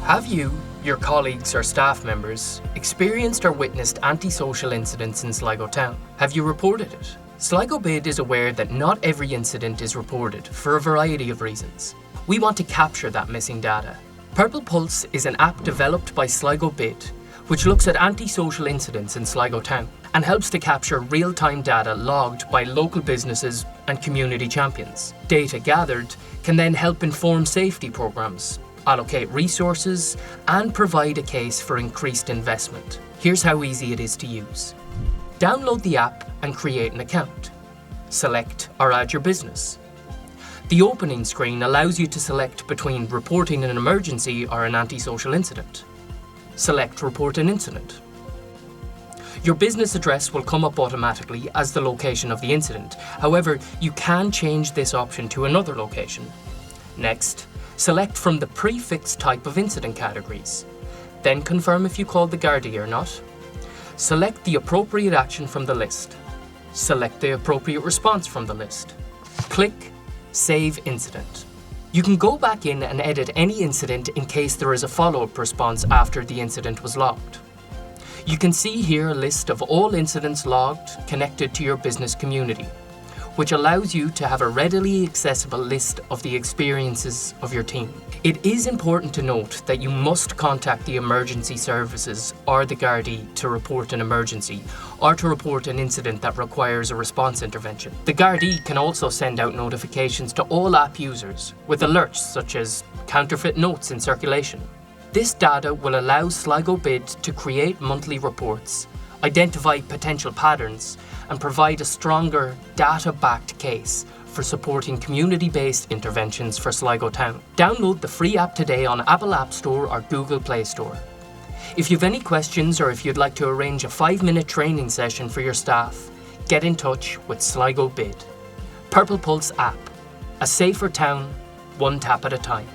Have you, your colleagues or staff members, experienced or witnessed antisocial incidents in Sligo town? Have you reported it? Sligo BID is aware that not every incident is reported for a variety of reasons. We want to capture that missing data. Purple Pulse is an app developed by Sligo BID, which looks at antisocial incidents in Sligo town and helps to capture real-time data logged by local businesses and community champions. Data gathered can then help inform safety programs, allocate resources, and provide a case for increased investment. Here's how easy it is to use. Download the app and create an account. Select or add your business. The opening screen allows you to select between reporting an emergency or an antisocial incident. Select Report an Incident. Your business address will come up automatically as the location of the incident. However, you can change this option to another location. Next, select from the prefixed type of incident categories. Then confirm if you called the Gardaí or not. Select the appropriate action from the list. Select the appropriate response from the list. Click Save Incident. You can go back in and edit any incident in case there is a follow-up response after the incident was logged. You can see here a list of all incidents logged connected to your business community, which allows you to have a readily accessible list of the experiences of your team. It is important to note that you must contact the emergency services or the Gardaí to report an emergency or to report an incident that requires a response intervention. The Gardaí can also send out notifications to all app users with alerts such as counterfeit notes in circulation. This data will allow Sligo BID to create monthly reports, identify potential patterns, and provide a stronger data-backed case for supporting community-based interventions for Sligo town. Download the free app today on Apple App Store or Google Play Store. If you've any questions or if you'd like to arrange a 5-minute training session for your staff, get in touch with Sligo BID. Purple Pulse app, a safer town, one tap at a time.